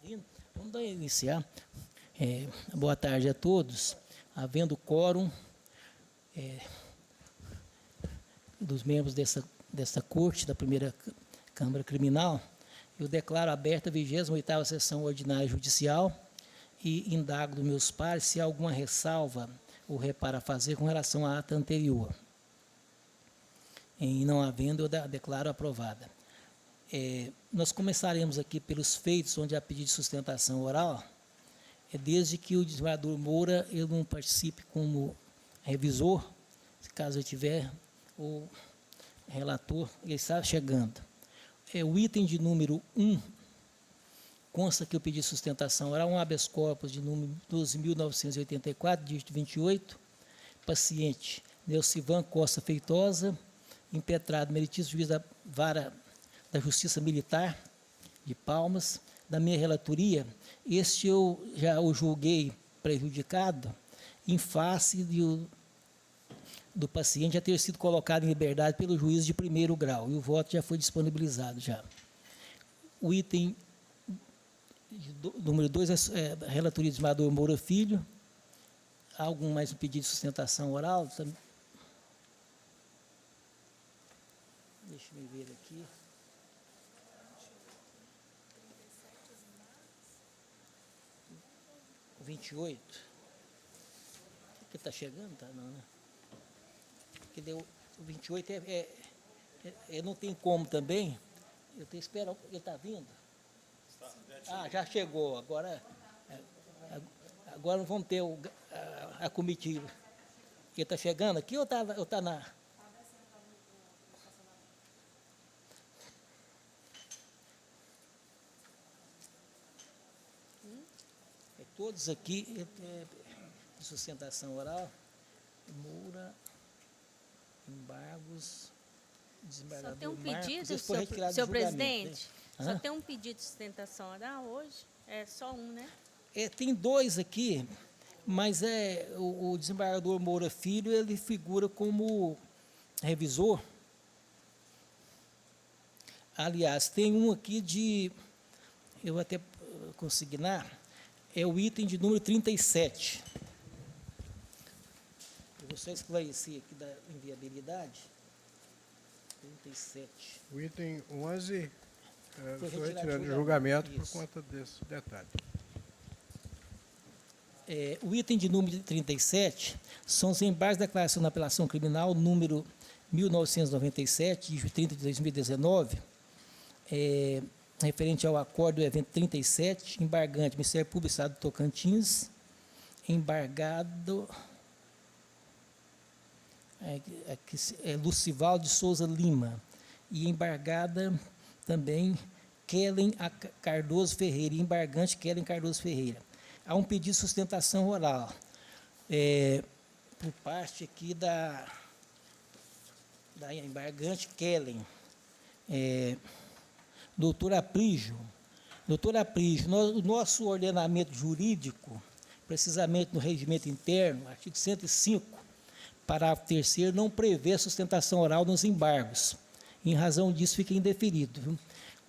Indo. Vamos iniciar. Boa tarde a todos. Havendo quórum dos membros dessa corte, da primeira Câmara Criminal, eu declaro aberta a 28ª Sessão Ordinária Judicial e indago dos meus pares se há alguma ressalva ou reparo a fazer com relação à ata anterior. E não havendo, eu declaro aprovada. Nós começaremos aqui pelos feitos onde há pedido de sustentação oral, desde que o desembargador Moura ele não participe como revisor, caso eu tiver, ou relator, ele está chegando. O item de número 1, consta que eu pedi sustentação oral, um habeas corpus de número 12.984, dígito 28, paciente Neucivan Costa Feitosa, impetrado meritíssimo juiz da Vara da Justiça Militar de Palmas, da minha relatoria. Este eu já o julguei prejudicado em face do paciente já ter sido colocado em liberdade pelo juiz de primeiro grau, e o voto já foi disponibilizado já. O item número 2 é a relatoria do desembargador Moura Filho. Há algum mais um pedido de sustentação oral? Deixa eu ver aqui. O 28. Que está chegando? Tá, não, né? Porque deu, o 28 não tem como também. Eu tenho que esperar. Ele está vindo? Já chegou. Agora não vamos ter a comitiva. Ele está chegando aqui ou está na... Todos aqui, de sustentação oral, Moura, embargos, desembargador Só tem um Marcos, pedido, senhor presidente? Só tem um pedido de sustentação oral hoje? É só um, né? Tem dois aqui, mas o desembargador Moura Filho, ele figura como revisor. Aliás, tem um aqui eu vou até consignar, é o item de número 37. Eu vou só esclarecer aqui da inviabilidade. 37. O item 11 foi retirado retirado de de julgamento por isso. conta desse detalhe. O item de número 37 são os embargos da declaração da apelação criminal número 1997, de 30 de 2019, referente ao acordo do evento 37, embargante Ministério Público do Estado do Tocantins, embargado Lucival de Souza Lima, e embargada também Kellen Cardoso Ferreira, e embargante Kellen Cardoso Ferreira. Há um pedido de sustentação oral por parte aqui da embargante Kellen, doutor Aprígio. Doutor Aprígio, o nosso ordenamento jurídico, precisamente no regimento interno, artigo 105, parágrafo 3º, não prevê a sustentação oral nos embargos. Em razão disso, fica indeferido. Viu?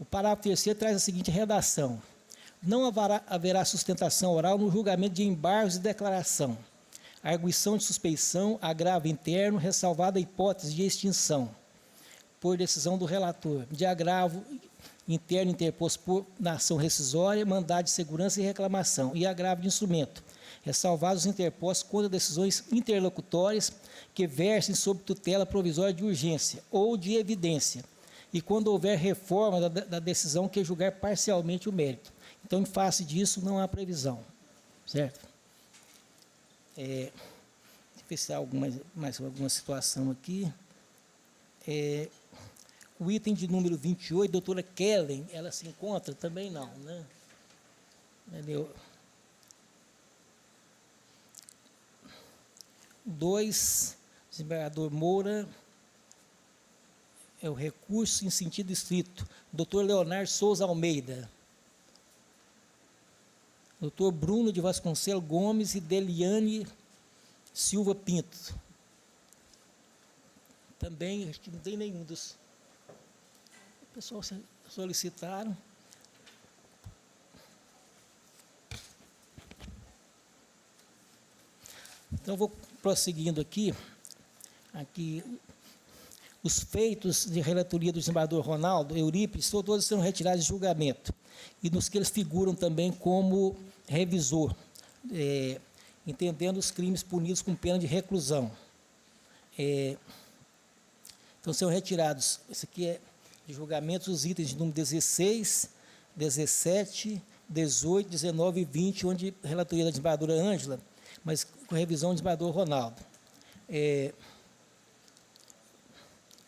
O parágrafo 3º traz a seguinte redação: não haverá sustentação oral no julgamento de embargos de declaração, arguição de suspeição, agravo interno, ressalvada a hipótese de extinção, por decisão do relator, de agravo interno interposto na ação rescisória, mandado de segurança e reclamação, e agravo de instrumento, ressalvados os interpostos contra decisões interlocutórias que versem sob tutela provisória de urgência ou de evidência, e quando houver reforma da decisão que julgar parcialmente o mérito. Então, em face disso, não há previsão. Certo? Deixa eu ver se há mais alguma situação aqui. O item de número 28, doutora Kellen, ela se encontra? Também não, né? Entendeu? 2, desembargador Moura, é o recurso em sentido estrito. Doutor Leonardo Souza Almeida. Doutor Bruno de Vasconcelos Gomes e Deliane Silva Pinto. Também, acho que não tem nenhum dos... O pessoal solicitaram. Então, vou prosseguindo aqui. Os feitos de relatoria do desembargador Ronaldo Eurípides, todos serão retirados de julgamento, e nos que eles figuram também como revisor, entendendo os crimes punidos com pena de reclusão. Então, serão retirados, esse aqui é de julgamento, os itens de número 16, 17, 18, 19 e 20, onde a relatoria da desembargadora Ângela, mas com revisão do desembargador Ronaldo.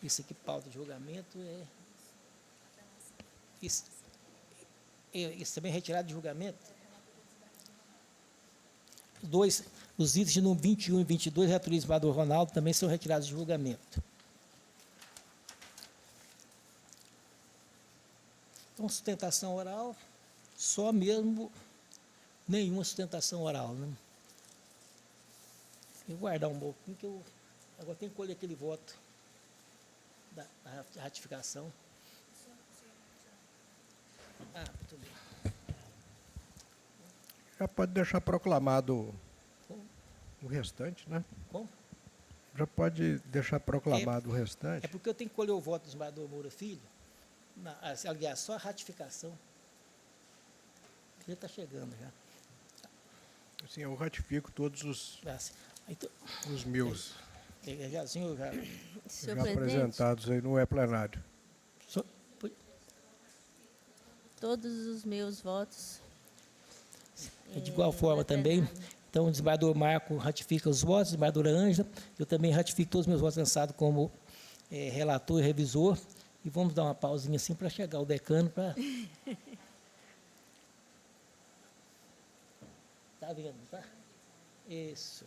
Isso aqui, pauta de julgamento, isso também é retirado de julgamento. Os itens de número 21 e 22, relatoria do desembargador Ronaldo, também são retirados de julgamento. Então, sustentação oral, só mesmo nenhuma sustentação oral, né? Eu vou guardar um pouquinho, que eu agora tenho que colher aquele voto da ratificação. Muito bem. Já pode deixar proclamado o restante, né? Como? Já pode deixar proclamado o restante. É porque eu tenho que colher o voto do desembargador Moura Filho. Aliás, só a ratificação. Ele está chegando já. Assim, eu ratifico todos os Então, meus Senhor já presidente, apresentados aí no plenário. todos os meus votos. De igual forma também. Então, o desembargador Marco ratifica os votos, a desembargadora Ângela, eu também ratifico todos os meus votos lançados como relator e revisor. E vamos dar uma pausinha assim para chegar o decano para... Está vendo, tá? Isso.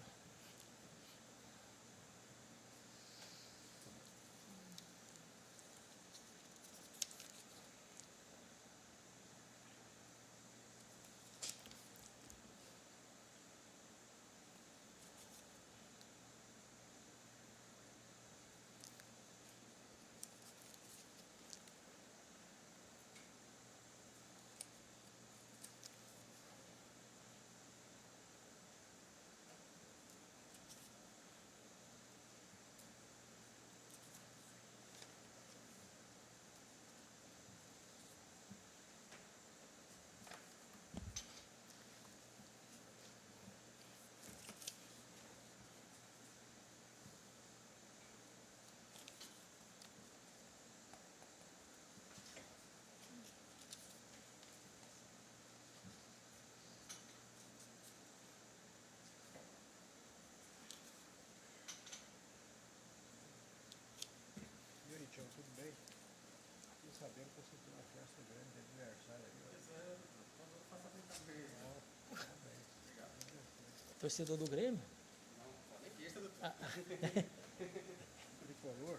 E aí, Tião, tudo bem? Fiquei sabendo que você tem uma festa grande de aniversário aí. Torcedor do Grêmio? Tricolor?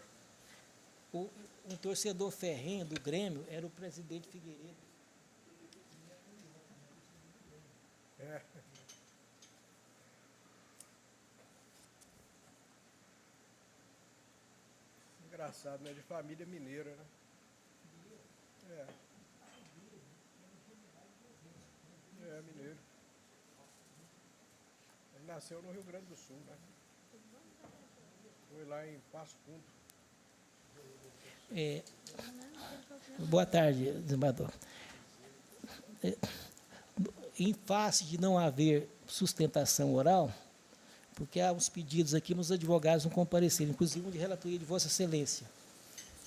Um torcedor ferrenho do Grêmio era o presidente Figueiredo. É. Engraçado, né? De família mineira, né? É, mineiro. Ele nasceu no Rio Grande do Sul, né? Foi lá em Passo Fundo. Boa tarde, desembargador. Em face de não haver sustentação oral, porque há uns pedidos aqui, mas os advogados não compareceram, inclusive um de relatoria de Vossa Excelência.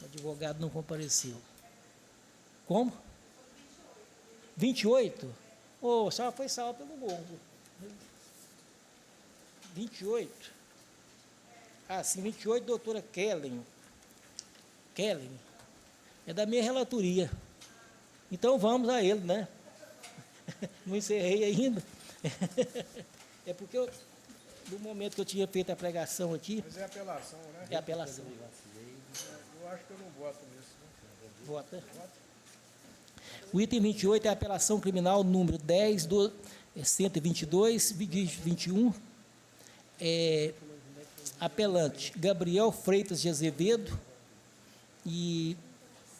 O advogado não compareceu. Como? 28? Oh, só foi salvo pelo gordo. 28? Sim, 28, doutora Kellen. Kellen. É da minha relatoria. Então vamos a ele, né? Não encerrei ainda. É porque no momento que eu tinha feito a pregação aqui... Mas é apelação, né? É apelação. Eu acho que eu não voto nisso. Né? Vota. O item 28 é a apelação criminal número 10 do 122, 21. Apelante Gabriel Freitas de Azevedo e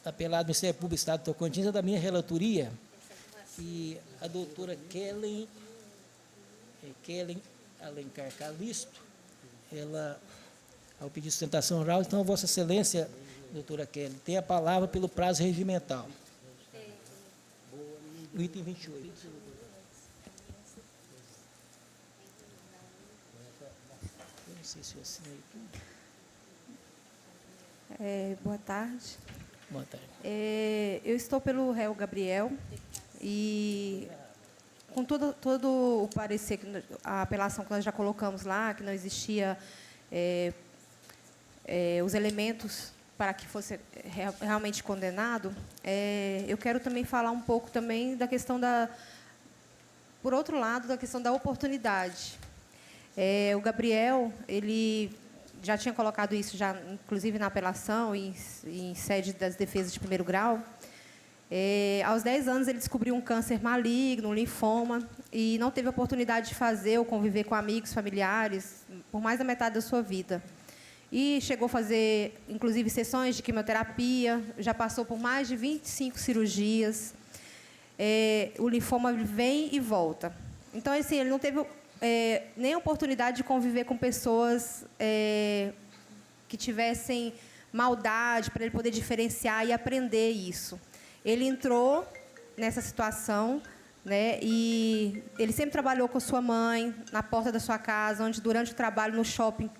apelado Ministério Público do Estado de Tocantins, é da minha relatoria, e a doutora Kellen Alencar Calixto, ela, ao pedir sustentação oral, então, Vossa Excelência, doutora Kelly, tem a palavra pelo prazo regimental. O item 28. Eu não sei se eu assinei tudo. Boa tarde. Boa tarde. Eu estou pelo réu Gabriel e com todo o parecer, a apelação que nós já colocamos lá, que não existia os elementos para que fosse realmente condenado, eu quero também falar um pouco também da questão por outro lado, da questão da oportunidade. O Gabriel, ele já tinha colocado isso, já, inclusive na apelação, em sede das defesas de primeiro grau. Aos 10 anos, ele descobriu um câncer maligno, um linfoma, e não teve a oportunidade de fazer ou conviver com amigos, familiares, por mais da metade da sua vida. E chegou a fazer, inclusive, sessões de quimioterapia, já passou por mais de 25 cirurgias. O linfoma vem e volta. Então, assim, ele não teve nem a oportunidade de conviver com pessoas que tivessem maldade, para ele poder diferenciar e aprender isso. Ele entrou nessa situação, né, e ele sempre trabalhou com a sua mãe, na porta da sua casa, onde, durante o trabalho no shopping,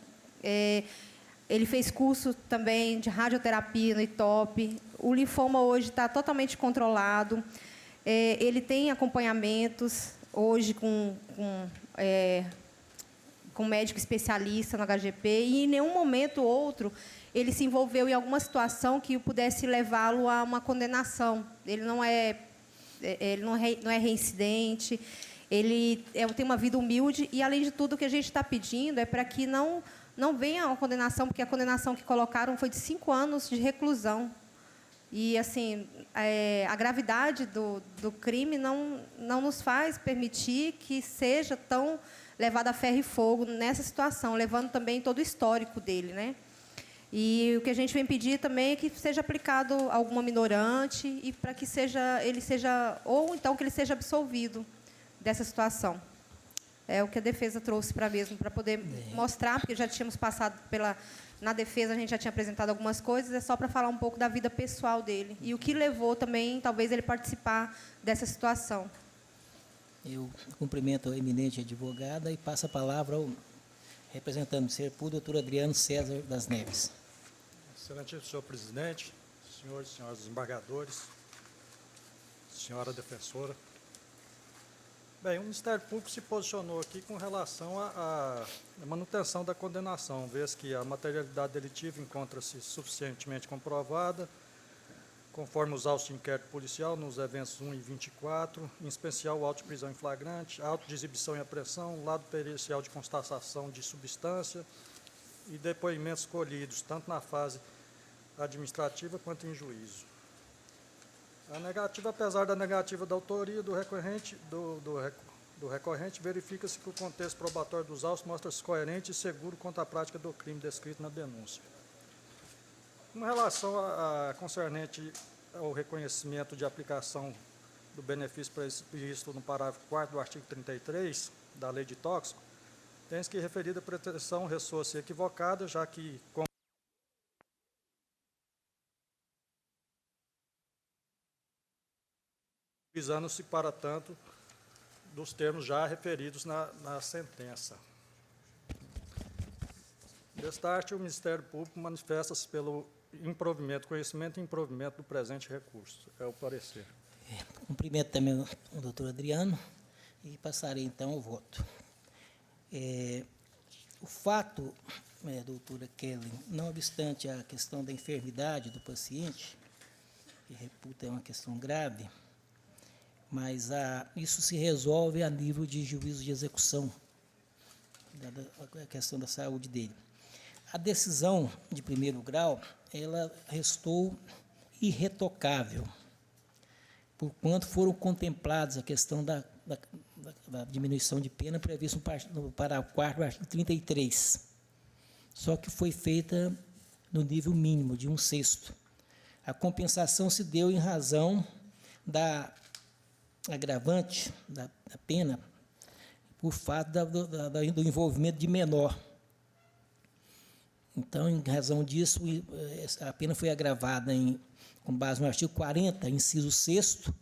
ele fez curso também de radioterapia no ITOP. O linfoma hoje está totalmente controlado. Ele tem acompanhamentos hoje com médico especialista no HGP, e em nenhum momento ou outro ele se envolveu em alguma situação que pudesse levá-lo a uma condenação. Ele não é reincidente, ele tem uma vida humilde, e, além de tudo, o que a gente está pedindo é para que não venha uma condenação, porque a condenação que colocaram foi de 5 anos de reclusão. E, assim, a gravidade do crime não nos faz permitir que seja tão levado a ferro e fogo nessa situação, levando também todo o histórico dele, né? E o que a gente vem pedir também é que seja aplicado alguma minorante, e para que ele seja, ou então que ele seja absolvido dessa situação. É o que a defesa trouxe para poder mostrar, porque já tínhamos passado na defesa, a gente já tinha apresentado algumas coisas, é só para falar um pouco da vida pessoal dele e o que levou também, talvez, ele participar dessa situação. Eu cumprimento a eminente advogada e passo a palavra ao representante do Serpul, doutor Adriano César das Neves. Excelentíssimo senhor presidente, senhores e senhoras desembargadores, senhora defensora. Bem, o Ministério Público se posicionou aqui com relação à manutenção da condenação, vez que a materialidade delitiva encontra-se suficientemente comprovada, conforme os autos de inquérito policial nos eventos 1 e 24, em especial o auto de prisão em flagrante, auto de exibição e apreensão, lado pericial de constatação de substância e depoimentos colhidos, tanto na fase administrativa quanto em juízo. A negativa, apesar da negativa da autoria do recorrente, verifica-se que o contexto probatório dos autos mostra-se coerente e seguro quanto à prática do crime descrito na denúncia. Com relação a concernente ao reconhecimento de aplicação do benefício previsto no parágrafo 4º do artigo 33 da Lei de Tóxico, tem-se que referida pretensão ressoa-se equivocada, já que, visando-se para tanto dos termos já referidos na sentença. Destarte, o Ministério Público manifesta-se pelo improvimento, conhecimento e improvimento do presente recurso. É o parecer. Cumprimento também o doutor Adriano e passarei, então, ao voto. O fato, doutora Kelly, não obstante a questão da enfermidade do paciente, que reputa uma questão grave, mas isso se resolve a nível de juízo de execução, a questão da saúde dele. A decisão de primeiro grau, ela restou irretocável, porquanto foram contemplados a questão da diminuição de pena prevista no parágrafo 4º do artigo 33, só que foi feita no nível mínimo de 1/6. A compensação se deu em razão da agravante da pena, por fato do envolvimento de menor. Então, em razão disso, a pena foi agravada com base no artigo 40, inciso 6º,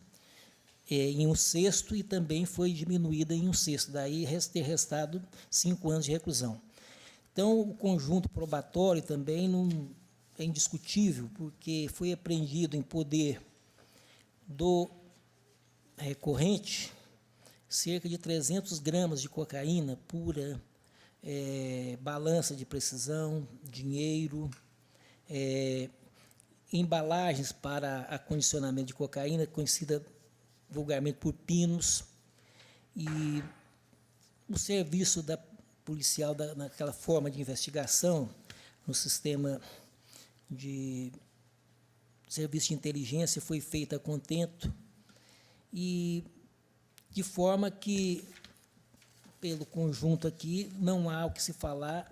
em 1/6, e também foi diminuída em 1/6, daí ter restado 5 anos de reclusão. Então, o conjunto probatório também não é indiscutível, porque foi apreendido em poder do recorrente cerca de 300 gramas de cocaína pura, balança de precisão, dinheiro, embalagens para acondicionamento de cocaína, conhecida vulgarmente por pinos, e o serviço policial naquela forma de investigação, no sistema de serviço de inteligência, foi feito a contento, e de forma que, pelo conjunto aqui, não há o que se falar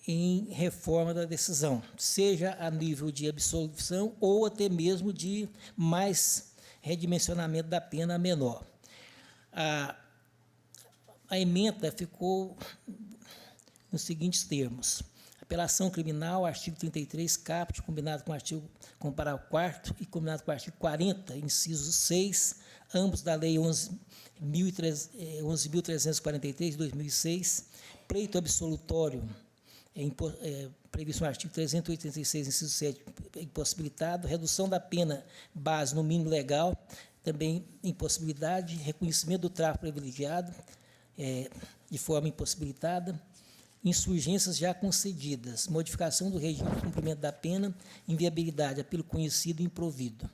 em reforma da decisão, seja a nível de absolvição ou até mesmo de mais redimensionamento da pena menor. A emenda ficou nos seguintes termos: apelação criminal, artigo 33, caput, combinado com o artigo com o parágrafo 4º e combinado com o artigo 40, inciso 6, ambos da Lei 11.343, de 2006, pleito absolutório, previsto no artigo 386, inciso 7, impossibilitado, redução da pena base no mínimo legal, também impossibilidade, reconhecimento do tráfico privilegiado, de forma impossibilitada, insurgências já concedidas, modificação do regime de cumprimento da pena, inviabilidade, apelo conhecido e improvido.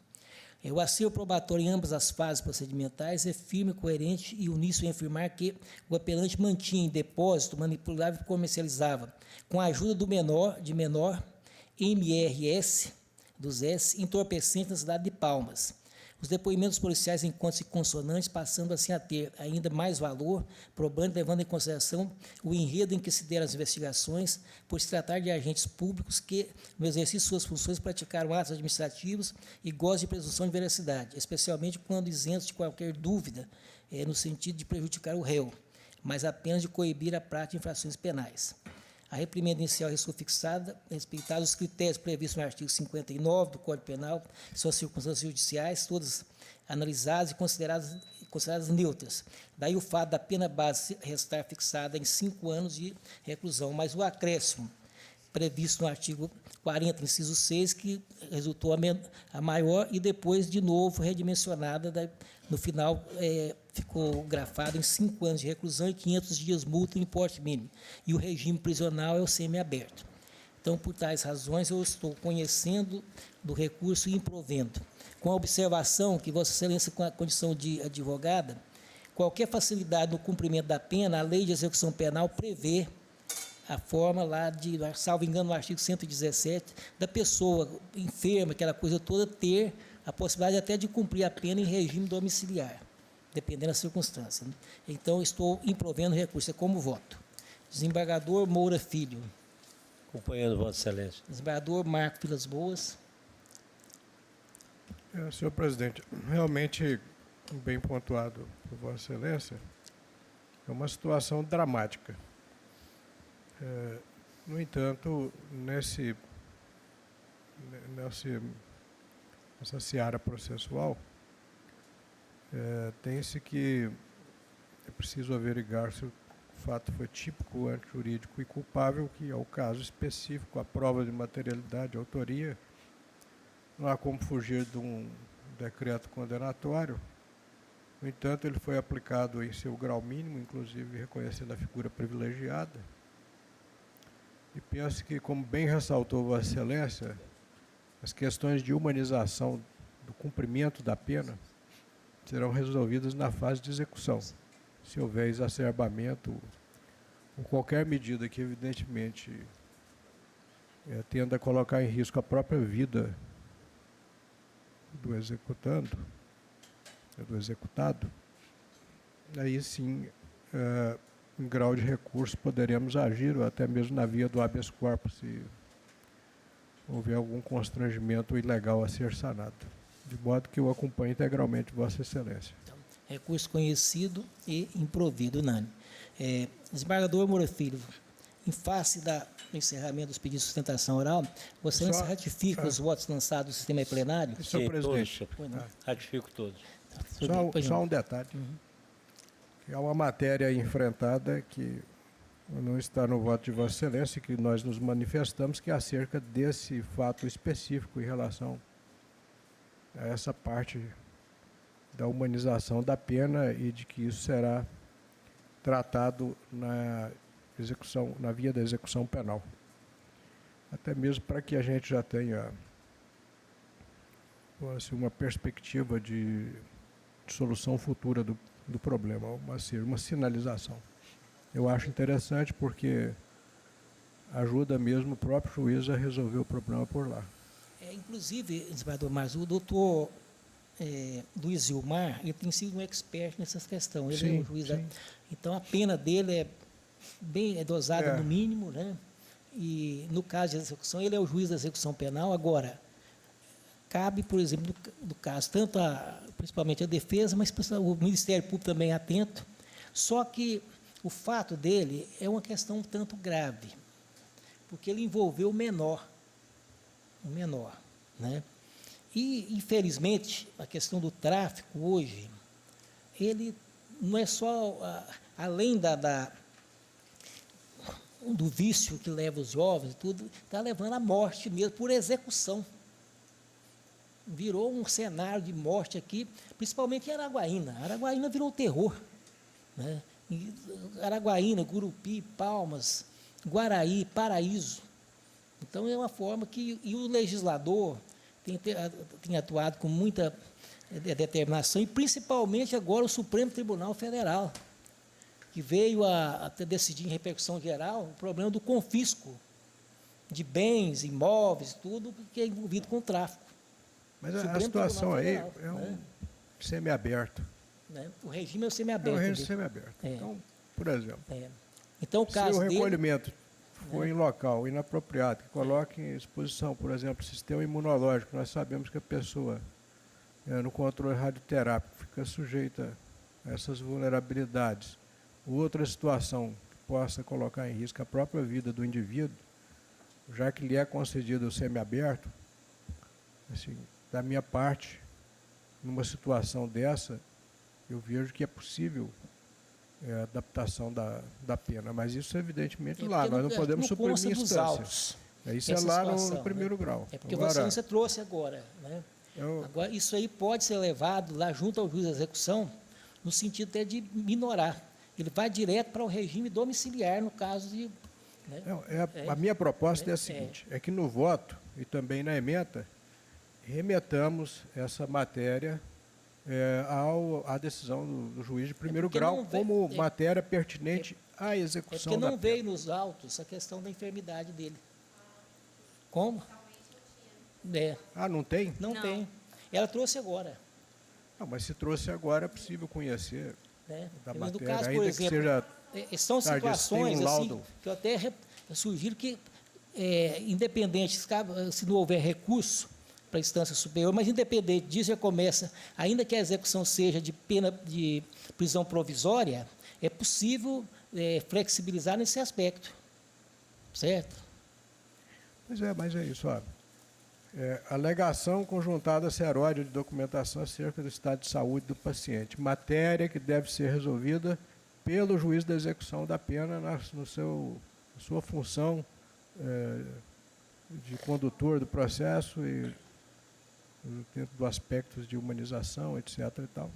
O acervo probatório em ambas as fases procedimentais é firme, coerente e uníssono em afirmar que o apelante mantinha em depósito, manipulava e comercializava, com a ajuda de menor, MRS, dos S, entorpecente na cidade de Palmas. Os depoimentos policiais encontram-se consonantes, passando assim a ter ainda mais valor, probando, levando em consideração o enredo em que se deram as investigações, por se tratar de agentes públicos que, no exercício de suas funções, praticaram atos administrativos e gozam de presunção de veracidade, especialmente quando isentos de qualquer dúvida, no sentido de prejudicar o réu, mas apenas de coibir a prática de infrações penais. A reprimenda inicial restou fixada, respeitados os critérios previstos no artigo 59 do Código Penal, que são as circunstâncias judiciais, todas analisadas e consideradas neutras. Daí o fato da pena base restar fixada em 5 anos de reclusão, mas o acréscimo previsto no artigo 40, inciso 6, que resultou a maior e depois, de novo, redimensionada, no final, ficou grafado em 5 anos de reclusão e 500 dias multa em importe mínimo. E o regime prisional é o semiaberto. Então, por tais razões, eu estou conhecendo do recurso e improvendo. Com a observação que Vossa Excelência, com a condição de advogada, qualquer facilidade no cumprimento da pena, a lei de execução penal prevê a forma lá de, salvo engano, no artigo 117, da pessoa enferma, aquela coisa toda, ter a possibilidade até de cumprir a pena em regime domiciliar, dependendo da circunstância. Então, estou improvendo o recurso, é como voto. Desembargador Moura Filho. Acompanhando Vossa Excelência. Desembargador Marco Vilas Boas. Senhor presidente, realmente, bem pontuado por Vossa Excelência, é uma situação dramática. No entanto, nessa seara processual, tem-se que é preciso averiguar se o fato foi típico, antijurídico e culpável, que é o caso específico, a prova de materialidade, autoria. Não há como fugir de um decreto condenatório. No entanto, ele foi aplicado em seu grau mínimo, inclusive reconhecendo a figura privilegiada. E penso que, como bem ressaltou Vossa Excelência, as questões de humanização do cumprimento da pena serão resolvidas na fase de execução. Se houver exacerbamento ou qualquer medida que, evidentemente, tenda a colocar em risco a própria vida do executado, aí sim, em grau de recurso, poderemos agir, ou até mesmo na via do habeas corpus, se houver algum constrangimento ilegal a ser sanado. De modo que eu acompanho integralmente Vossa Excelência. Recurso conhecido e improvido, unânime. Desembargador Moura Filho, em face do encerramento dos pedidos de sustentação oral, Vossa Excelência ratifica os votos lançados no sistema plenário? Senhor presidente, Todos, ratifico todos. só um detalhe. Há uma matéria enfrentada que não está no voto de Vossa Excelência, que nós nos manifestamos, que é acerca desse fato específico em relação a essa parte da humanização da pena e de que isso será tratado na execução, na via da execução penal. Até mesmo para que a gente já tenha assim, uma perspectiva de solução futura do problema, uma sinalização. Eu acho interessante porque ajuda mesmo o próprio juiz a resolver o problema por lá. Inclusive, desembargador Marcos, o doutor Luiz Gilmar, ele tem sido um expert nessas questões. Ele é um juiz. Então, a pena dele é bem dosada no mínimo, né? E, no caso de execução, ele é o juiz da execução penal. Agora, cabe, por exemplo, no caso, tanto principalmente a defesa, mas o Ministério Público também é atento. Só que o fato dele é uma questão um tanto grave, porque ele envolveu o menor, né? E, infelizmente, a questão do tráfico hoje, ele não é só, além do vício que leva os jovens, tudo, está levando à morte mesmo, por execução. Virou um cenário de morte aqui, principalmente em Araguaína. Araguaína virou terror, né? Araguaína, Gurupi, Palmas, Guaraí, Paraíso. Então, é uma forma que... E o legislador tem atuado com muita determinação, e principalmente agora o Supremo Tribunal Federal, que veio a decidir em repercussão geral o problema do confisco de bens, imóveis, tudo que é envolvido com o tráfico. Mas a situação aí é um semiaberto. Né? O regime é o semiaberto. É um regime semiaberto. Então, por exemplo, então, o caso se o dele, recolhimento for em local inapropriado, que coloque em exposição, por exemplo, o sistema imunológico, nós sabemos que a pessoa, no controle radioterápico, fica sujeita a essas vulnerabilidades. Outra situação que possa colocar em risco a própria vida do indivíduo, já que lhe é concedido o semiaberto, assim, da minha parte, numa situação dessa, eu vejo que é possível a adaptação da pena, mas isso evidentemente lá, nós não podemos suprimir instâncias. Isso é lá no primeiro grau. É porque você trouxe agora, né? Agora, isso aí pode ser levado lá junto ao juiz da execução, no sentido até de minorar. Ele vai direto para o regime domiciliar, no caso de... Né? A minha proposta é a seguinte, é que no voto e também na ementa, remetamos essa matéria à decisão do juiz de primeiro grau como matéria pertinente à execução da pena. Porque não veio nos autos a questão da enfermidade dele. Como? Não tem? Não tem. Ela trouxe agora. Não, mas se trouxe agora, é possível conhecer da matéria, no caso, ainda por exemplo, que seja... são situações assim, que eu até sugiro que, independente, se não houver recurso para a instância superior, mas independente disso, já começa, ainda que a execução seja de pena de prisão provisória, é possível flexibilizar nesse aspecto, certo? Pois mas é isso, alegação conjuntada seródia de documentação acerca do estado de saúde do paciente, matéria que deve ser resolvida pelo juiz da execução da pena na sua função de condutor do processo e dentro dos aspectos de humanização, etc. E tal.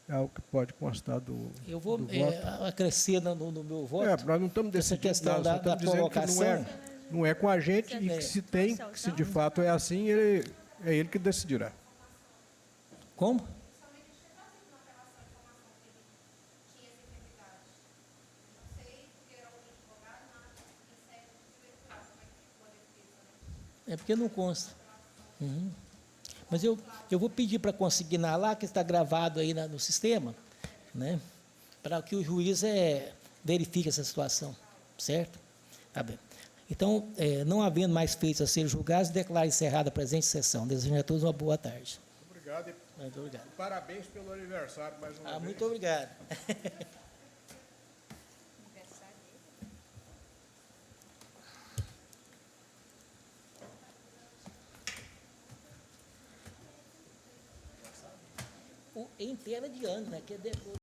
É algo que pode constar do Eu vou do voto. acrescer no meu voto. Nós não estamos essa decidindo questão nada, da colocação. Não é com a gente, e que se tem, que se de fato é assim, é ele que decidirá. Como? É porque não consta. Mas eu vou pedir para consignar lá, que está gravado aí no sistema, né, para que o juiz verifique essa situação, certo? Tá bem. Então, não havendo mais feitos a serem julgados, declaro encerrada a presente sessão. Desejo a todos uma boa tarde. Obrigado. obrigado e Muito obrigado. parabéns pelo aniversário mais uma vez. Muito obrigado. Em pena de anos, né? Que é depois.